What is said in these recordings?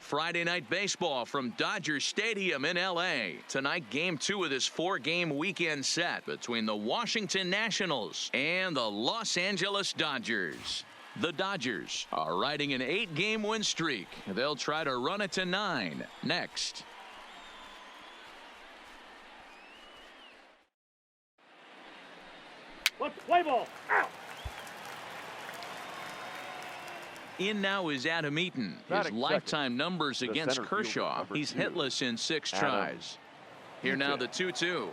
Friday Night Baseball from Dodger Stadium in L.A. Tonight, Game 2 of this 4-game weekend set between the Washington Nationals and the Los Angeles Dodgers. The Dodgers are riding an 8-game win streak. They'll try to run it to 9 next. Let's play ball. Out. In now is Adam Eaton. His lifetime numbers against Kershaw. He's hitless in 6 tries. Here now the 2-2.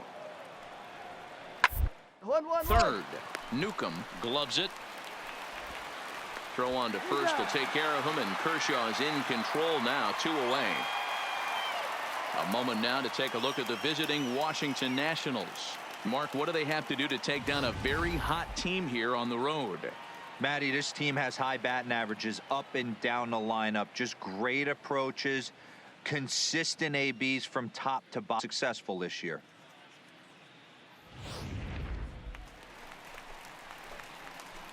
Third, Newcomb gloves it. Throw on to first will take care of him, and Kershaw is in control now, 2 away. A moment now to take a look at the visiting Washington Nationals. Mark, what do they have to do to take down a very hot team here on the road? Matty, this team has high batting averages up and down the lineup. Just great approaches, consistent ABs from top to bottom. Successful this year.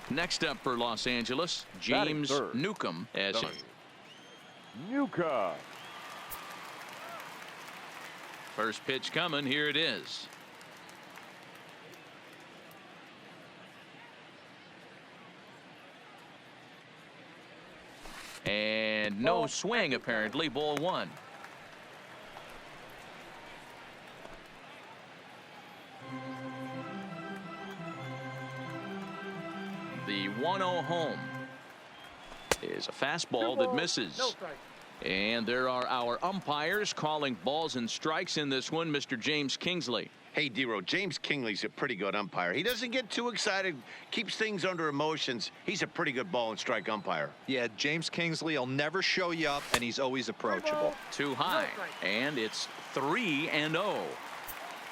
Next up for Los Angeles, James Newcomb. Newcomb. First pitch coming. Here it is. And no swing, apparently. Ball 1. The 1-0 home is a fastball that misses. And there are our umpires calling balls and strikes in this one. Mr. James Kingsley. Hey, D-Row, James Kingsley's a pretty good umpire. He doesn't get too excited, keeps things under emotions. He's a pretty good ball and strike umpire. Yeah, James Kingsley will never show you up, and he's always approachable. Too high, and it's 3-0.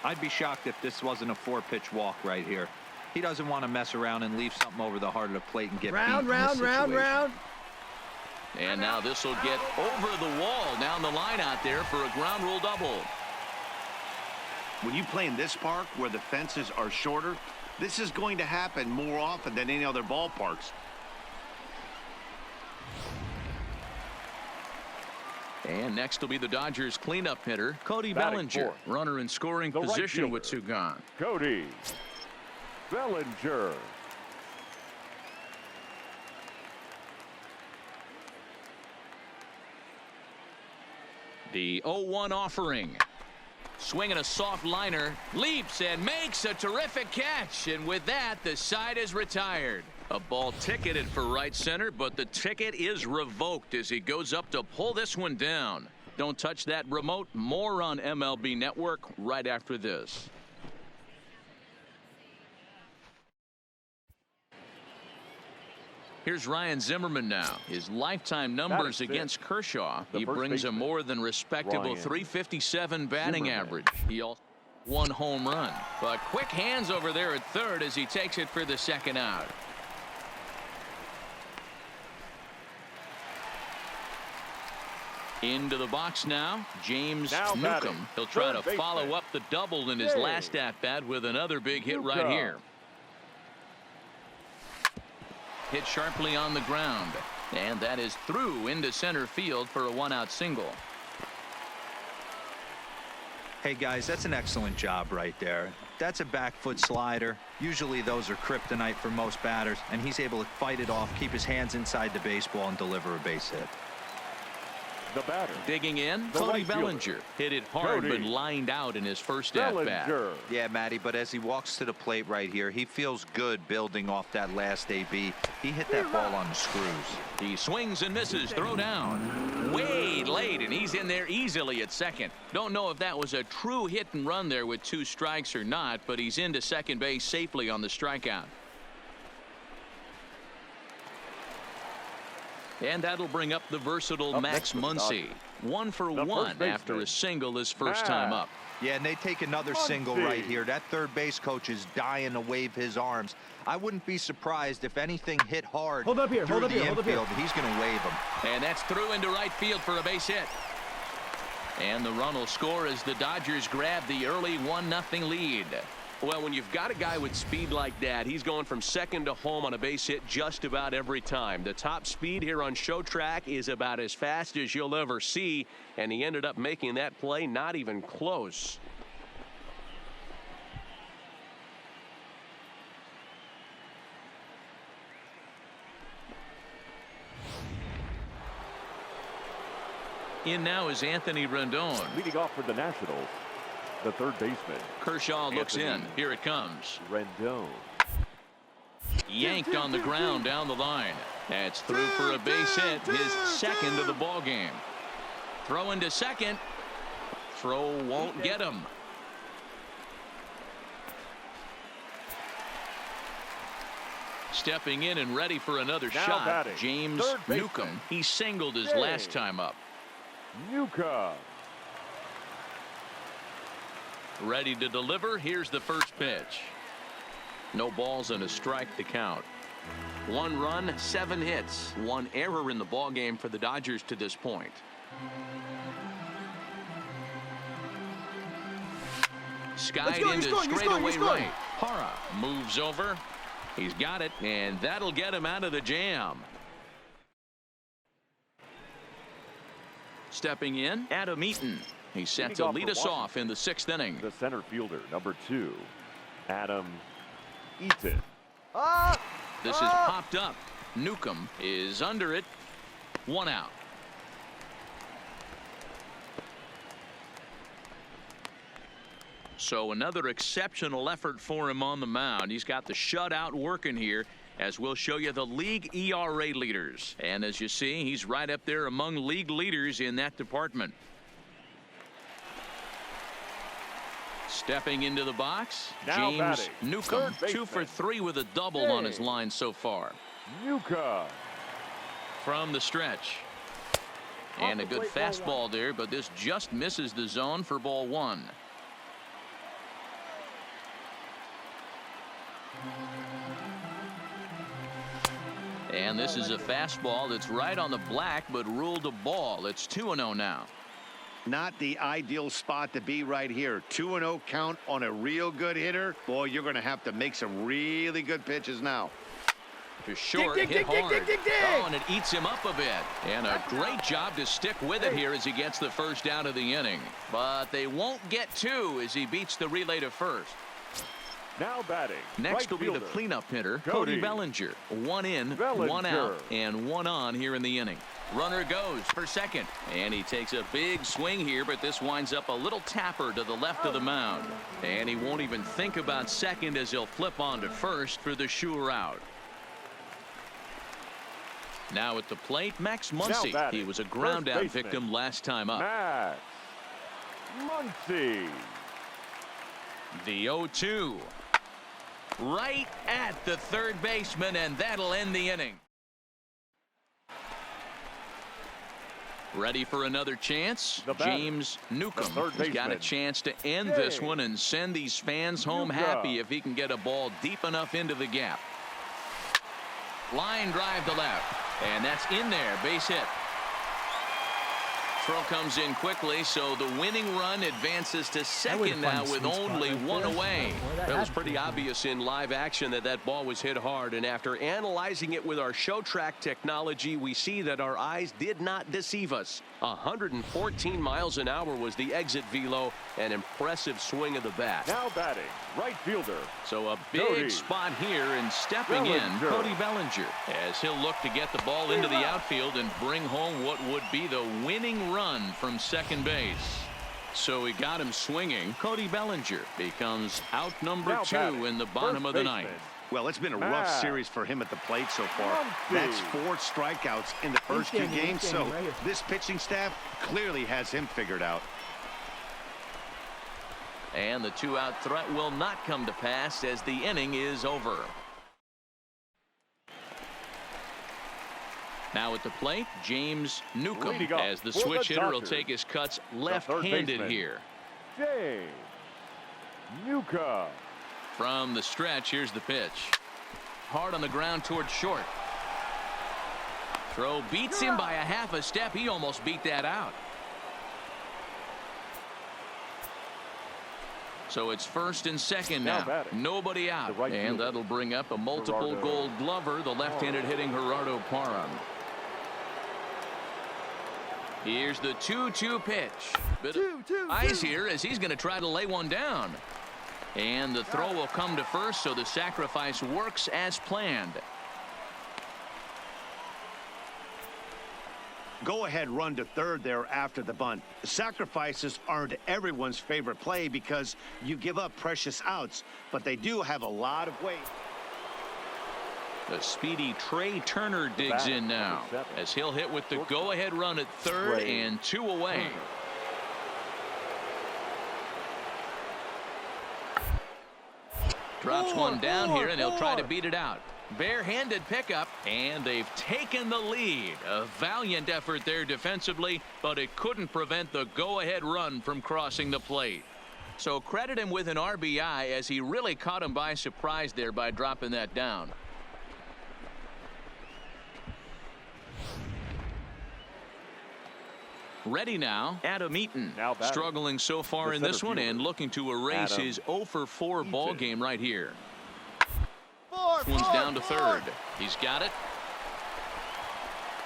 I'd be shocked if this wasn't a 4-pitch walk right here. He doesn't want to mess around and leave something over the heart of the plate and get round. And now this will get over the wall down the line out there for a ground rule double. When you play in this park where the fences are shorter, this is going to happen more often than any other ballparks. And next will be the Dodgers cleanup hitter, Cody Bellinger. Runner in scoring position with 2 gone. Cody Bellinger. The 0-1 offering. Swinging a soft liner, leaps and makes a terrific catch, and with that the side is retired. A ball ticketed for right center, but the ticket is revoked as he goes up to pull this one down. Don't touch that remote. More on MLB Network right after this. Here's Ryan Zimmerman now. His lifetime numbers against Kershaw. He brings a more than respectable .357 batting average. He also 1 home run. But quick hands over there at third as he takes it for the second out. Into the box now, James Newcomb. He'll try to follow up the double in his last at-bat with another big hit right here. Hit sharply on the ground, and that is through into center field for a 1-out single. Hey guys, that's an excellent job right there. That's a back foot slider. Usually those are kryptonite for most batters, and he's able to fight it off, keep his hands inside the baseball, and deliver a base hit. The batter. Digging in, Cody Bellinger. Hit it hard, but lined out in his first at-bat. Yeah, Matty, but as he walks to the plate right here, he feels good building off that last AB. He hit that ball on the screws. He swings and misses. Throw down. Way late, and he's in there easily at second. Don't know if that was a true hit and run there with 2 strikes or not, but he's into second base safely on the strikeout. And that'll bring up the versatile Max Muncy. 1 for 1 after a single his first time up. Yeah, and they take another single right here. That third base coach is dying to wave his arms. I wouldn't be surprised if anything hit hard through the infield. He's going to wave them. And that's through into right field for a base hit. And the run will score as the Dodgers grab the early 1-0 lead. Well, when you've got a guy with speed like that, he's going from second to home on a base hit just about every time. The top speed here on Show Track is about as fast as you'll ever see, and he ended up making that play not even close. In now is Anthony Rendon. Leading off for the Nationals, the third baseman. Kershaw looks in. Here it comes. Rendon. Yanked on the ground down the line. That's through for a base hit, his second of the ball game. Throw into second. Throw won't get him. Stepping in and ready for another Now shot, batting, James third baseman. Newcomb. He singled his last time up. Newcomb. Ready to deliver. Here's the first pitch. No balls and a strike to count. 1 run, 7 hits, 1 error in the ball game for the Dodgers to this point. Skied into straightaway right. Hara moves over. He's got it, and that'll get him out of the jam. Stepping in, Adam Eaton. He's set to lead us off in the 6th inning. The center fielder, number 2, Adam Eaton. This is popped up. Newcomb is under it. 1 out. So another exceptional effort for him on the mound. He's got the shutout working here, as we'll show you the league ERA leaders. And as you see, he's right up there among league leaders in that department. Stepping into the box, Now James batting, Newcomb, third 2 for 3 with a double on his line so far. Newcomb. From the stretch. And a good fastball there, but this just misses the zone for ball 1. And this is a fastball that's right on the black, but ruled a ball. It's 2-0 now. Not the ideal spot to be right here. 2-0 count on a real good hitter. Boy, you're going to have to make some really good pitches now. To short, hit hard. Oh, and it eats him up a bit. And a great job to stick with it here as he gets the first out of the inning. But they won't get 2 as he beats the relay to first. Now batting. Next will be the fielder, cleanup hitter, Cody Cody Bellinger. 1 in, 1 out, and 1 on here in the inning. Runner goes for second, and he takes a big swing here, but this winds up a little tapper to the left of the mound. And he won't even think about second as he'll flip on to first for the sure out. Now at the plate, Max Muncy. He was a ground out victim last time up. Max Muncy. The 0-2. Right at the third baseman, and that'll end the inning. Ready for another chance? James Newcomb has got a chance to end this one and send these fans home happy if he can get a ball deep enough into the gap. Line drive to left, and that's in there. Base hit. Throw comes in quickly, so the winning run advances to second now with only 1 away. That was pretty obvious in live action that ball was hit hard, and after analyzing it with our show track technology, we see that our eyes did not deceive us. 114 miles an hour was the exit velo, an impressive swing of the bat. Now batting, right fielder. So a big spot here, and stepping in, Cody Bellinger, as he'll look to get the ball into the outfield and bring home what would be the winning run from second base. So he got him swinging. Cody Bellinger becomes out number 2 in the bottom of the 9th. Well, it's been a rough series for him at the plate so far. That's 4 strikeouts in the first 2 games, so this pitching staff clearly has him figured out. And the 2-out threat will not come to pass as the inning is over. Now at the plate, James Newcomb, as the switch hitter will take his cuts left-handed here. James Newcomb. From the stretch, here's the pitch. Hard on the ground towards short. Throw beats him by a half a step. He almost beat that out. So it's first and second now. Nobody out. And that'll bring up a multiple gold glover, the left-handed hitting Gerardo Parra. Here's the 2-2 pitch. Bit of eyes here as he's going to try to lay one down. And the throw will come to first, so the sacrifice works as planned. Go-ahead run to third there after the bunt. Sacrifices aren't everyone's favorite play because you give up precious outs, but they do have a lot of weight. The speedy Trey Turner digs in now as he'll hit with the go-ahead run at third and 2 away. Drops one down here, and he'll try to beat it out. Barehanded pickup, and they've taken the lead. A valiant effort there defensively, but it couldn't prevent the go-ahead run from crossing the plate. So credit him with an RBI as he really caught him by surprise there by dropping that down. Ready now, Adam Eaton. Struggling so far in this one and looking to erase his 0-for-4 ball game right here. One's down to third. He's got it.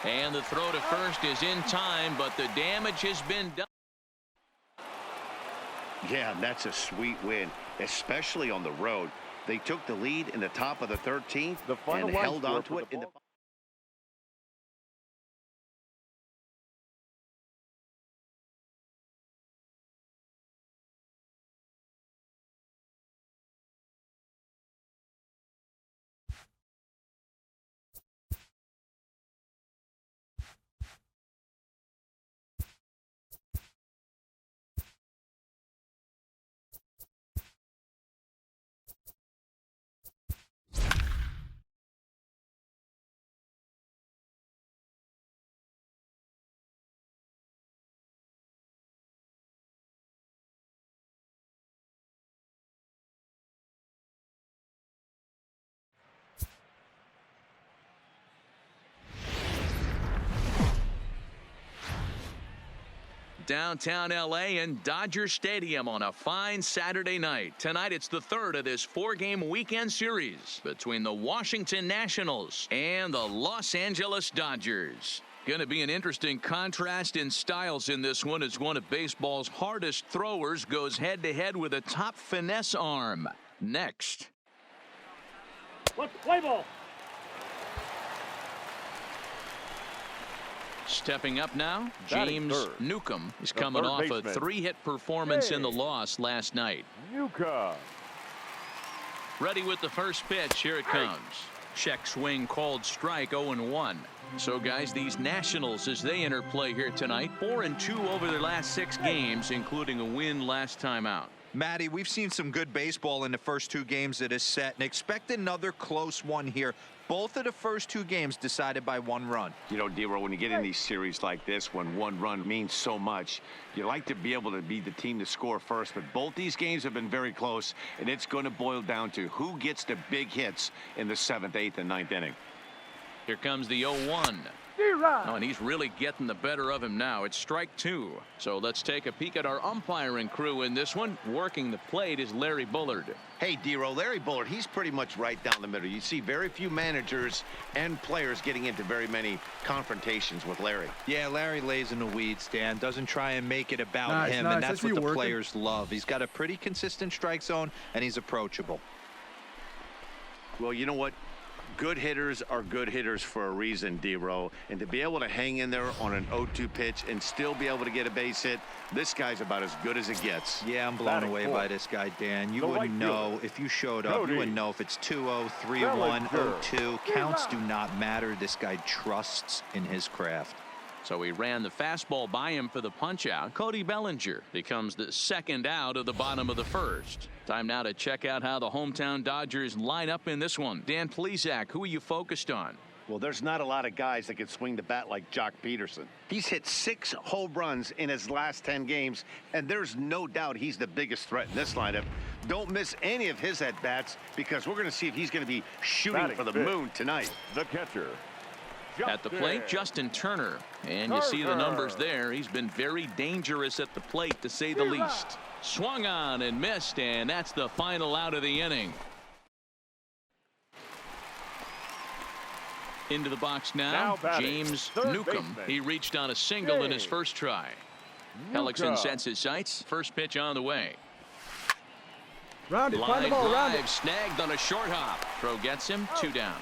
And the throw to first is in time, but the damage has been done. Yeah, that's a sweet win, especially on the road. They took the lead in the top of the 13th and held on to it in the downtown LA and Dodger Stadium on a fine Saturday night. Tonight it's the third of this 4-game weekend series between the Washington Nationals and the Los Angeles Dodgers. Going to be an interesting contrast in styles in this one as one of baseball's hardest throwers goes head-to-head with a top finesse arm. Next. Let's play ball. Stepping up now, James Newcomb is coming off a 3-hit performance in the loss last night. Newcomb. Ready with the first pitch. Here it comes. Check swing called strike, 0-1. So guys, these Nationals as they enter play here tonight, 4-2 over their last 6 games, including a win last time out. Matty, we've seen some good baseball in the first 2 games that is set, and expect another close one here. Both of the first 2 games decided by 1 run. You know, D-Row, when you get in these series like this, when 1 run means so much, you like to be able to be the team to score first. But both these games have been very close, and it's going to boil down to who gets the big hits in the 7th, 8th, and 9th inning. Here comes the 0-1. Oh, and he's really getting the better of him now. It's strike 2. So let's take a peek at our umpiring crew in this one. Working the plate is Larry Bullard. Hey, D-Row, Larry Bullard, he's pretty much right down the middle. You see very few managers and players getting into very many confrontations with Larry. Yeah, Larry lays in the weeds, Dan. Doesn't try and make it about him, and that's what the players love. He's got a pretty consistent strike zone, and he's approachable. Well, you know what? Good hitters are good hitters for a reason, D-Row. And to be able to hang in there on an 0-2 pitch and still be able to get a base hit, this guy's about as good as it gets. Yeah, I'm blown away by this guy, Dan. You wouldn't know if you showed up. You wouldn't know if it's 2-0, 3-1, 0-2. Counts do not matter. This guy trusts in his craft. So he ran the fastball by him for the punch out. Cody Bellinger becomes the second out of the bottom of the first. Time now to check out how the hometown Dodgers line up in this one. Dan Plesac, who are you focused on? Well, there's not a lot of guys that can swing the bat like Jock Peterson. He's hit 6 home runs in his last 10 games, and there's no doubt he's the biggest threat in this lineup. Don't miss any of his at-bats because we're going to see if he's going to be shooting for the moon tonight. The catcher. At the plate, Justin Turner. And you see the numbers there. He's been very dangerous at the plate, to say the least. Swung on and missed, and that's the final out of the inning. Into the box now James Newcomb. He reached on a single in his first try. Hellickson sets his sights. First pitch on the way. Round it, find Line the ball, round drive it. snagged on a short hop. Throw gets him, 2 down.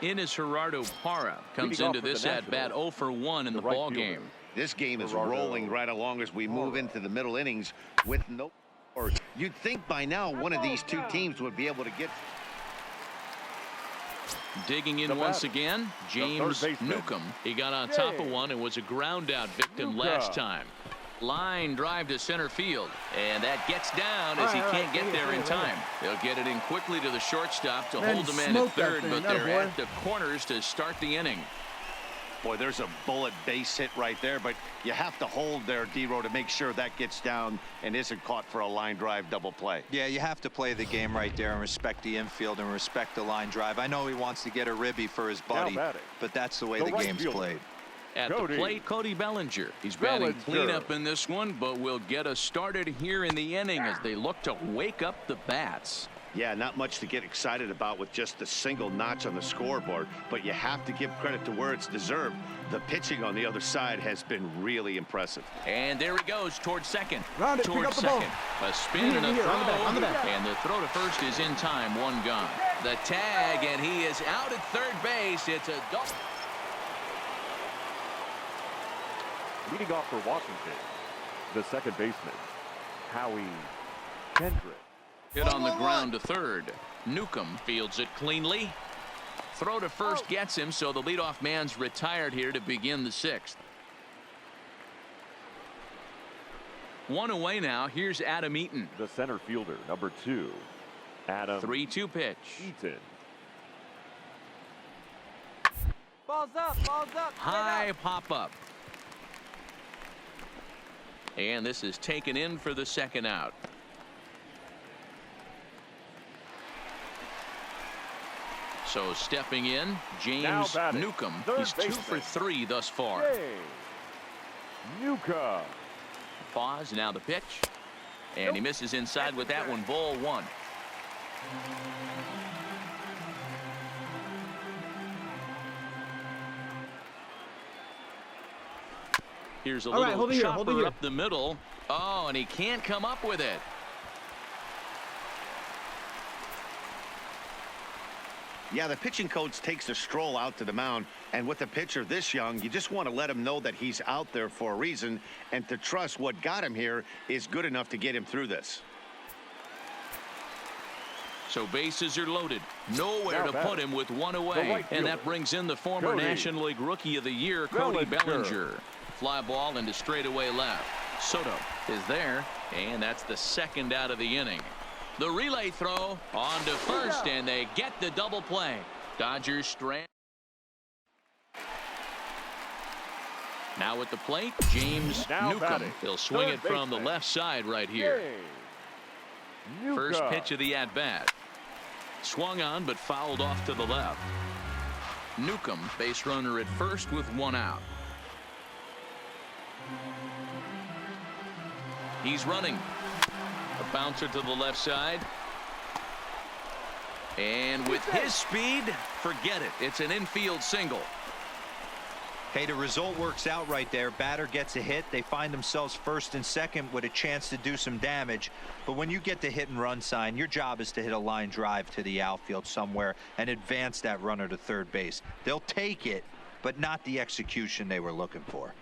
In is Gerardo Parra. Comes into this at bat 0 for 1 in the ball game. This game is rolling right along as we move into the middle innings with no. Or you'd think by now one of these two teams would be able to get. Digging in once again, James Newcomb. He got on top of one and was a ground out victim last time. Line drive to center field, and that gets down as he can't get there in time. They'll get it in quickly to the shortstop to hold the man at third, but they're at the corners to start the inning. Boy, there's a bullet base hit right there, but you have to hold there, D-Row, to make sure that gets down and isn't caught for a line drive double play. Yeah, you have to play the game right there and respect the infield and respect the line drive. I know he wants to get a ribby for his buddy, but that's the way the game's played. At the plate, Cody Bellinger. He's batting cleanup in this one, but will get us started here in the inning as they look to wake up the bats. Yeah, not much to get excited about with just the single notch on the scoreboard, but you have to give credit to where it's deserved. The pitching on the other side has been really impressive. And there he goes towards second. Round it, towards pick up the second. ball. A spin and a throw. On the back. And the throw to first is in time. 1 gone. The tag, and he is out at third base. It's a double. Leading off for Washington, the second baseman, Howie Kendrick. Hit on the ground to third. Newcomb fields it cleanly. Throw to first gets him, so the leadoff man's retired here to begin the 6th. 1 away now. Here's Adam Eaton. The center fielder, number 2, Adam 3-2 pitch. Eaton. Balls up, High pop up. And this is taken in for the second out. So stepping in, James Newcomb. He's 2 for 3 thus far. Newcomb. Pause, now the pitch. And he misses inside with that one. Ball 1. Here's a little chopper up the middle. Oh, and he can't come up with it. Yeah, the pitching coach takes a stroll out to the mound, and with a pitcher this young, you just want to let him know that he's out there for a reason, and to trust what got him here is good enough to get him through this. So bases are loaded. Nowhere to put him with 1 away. And that brings in the former National League Rookie of the Year, Cody Bellinger. Fly ball into straightaway left. Soto is there, and that's the second out of the inning. The relay throw on to first, and they get the double play. Dodgers strand. Now at the plate, James Newcomb. He'll swing it from the left side right here. First pitch of the at-bat. Swung on, but fouled off to the left. Newcomb, base runner at first with 1 out. He's running. A bouncer to the left side. And with his speed, forget it. It's an infield single. Hey, the result works out right there. Batter gets a hit. They find themselves first and second with a chance to do some damage. But when you get the hit and run sign, your job is to hit a line drive to the outfield somewhere and advance that runner to third base. They'll take it, but not the execution they were looking for.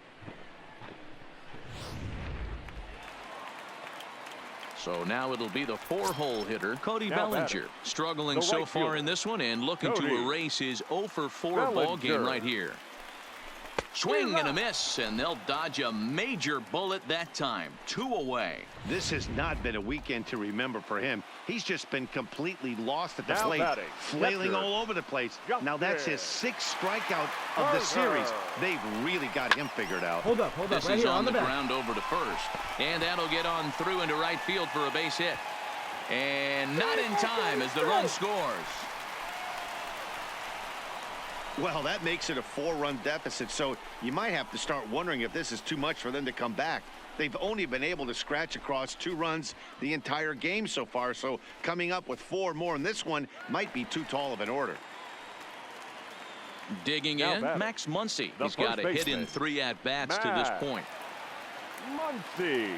So now it'll be the 4-hole hitter, Cody Bellinger. Struggling so far in this one and looking to erase his 0 for 4 ball game right here. Swing and a miss, and they'll dodge a major bullet that time. 2 away. This has not been a weekend to remember for him. He's just been completely lost at the plate, flailing all over the place. Now that's his 6th strikeout of the series. They've really got him figured out. Hold up, this right is here on the ground over to first, and that'll get on through into right field for a base hit. And not in time as the run scores. Well, that makes it a 4-run deficit, so you might have to start wondering if this is too much for them to come back. They've only been able to scratch across 2 runs the entire game so far, so coming up with 4 more in this one might be too tall of an order. Digging Now in, batting, Max Muncy. the He's got a first hit in baseman, 3 at-bats to this Max point. Muncy.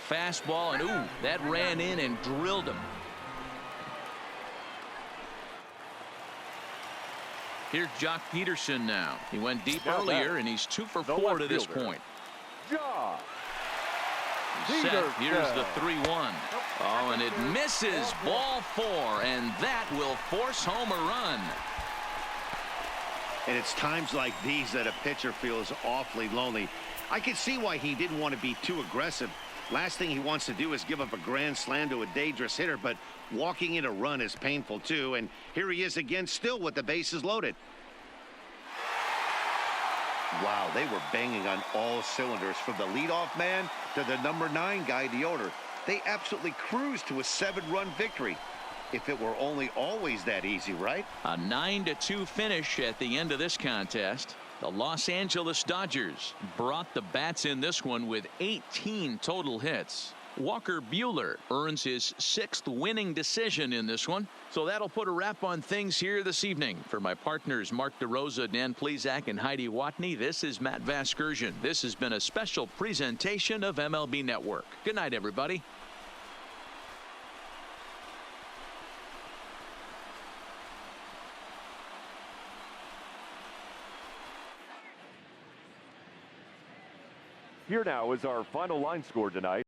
Fastball, and ooh, that ran in and drilled him. Here's Jock Peterson now. He went deep Now earlier, batting, and he's 2 for the 4 left to this fielder, point. Jock He's set. Peterson. Here's the 3-1. Oh, and it misses. Ball 4, and that will force home a run. And it's times like these that a pitcher feels awfully lonely. I can see why he didn't want to be too aggressive. Last thing he wants to do is give up a grand slam to a dangerous hitter, but walking in a run is painful too. And here he is again, still with the bases loaded. Wow, they were banging on all cylinders, from the leadoff man to the number 9 guy, the owner. They absolutely cruised to a 7-run victory. If it were only always that easy, right? A 9-2 finish at the end of this contest. The Los Angeles Dodgers brought the bats in this one with 18 total hits. Walker Buehler earns his 6th winning decision in this one. So that'll put a wrap on things here this evening. For my partners Mark DeRosa, Dan Plesac, and Heidi Watney, this is Matt Vasgersian. This has been a special presentation of MLB Network. Good night, everybody. Here now is our final line score tonight.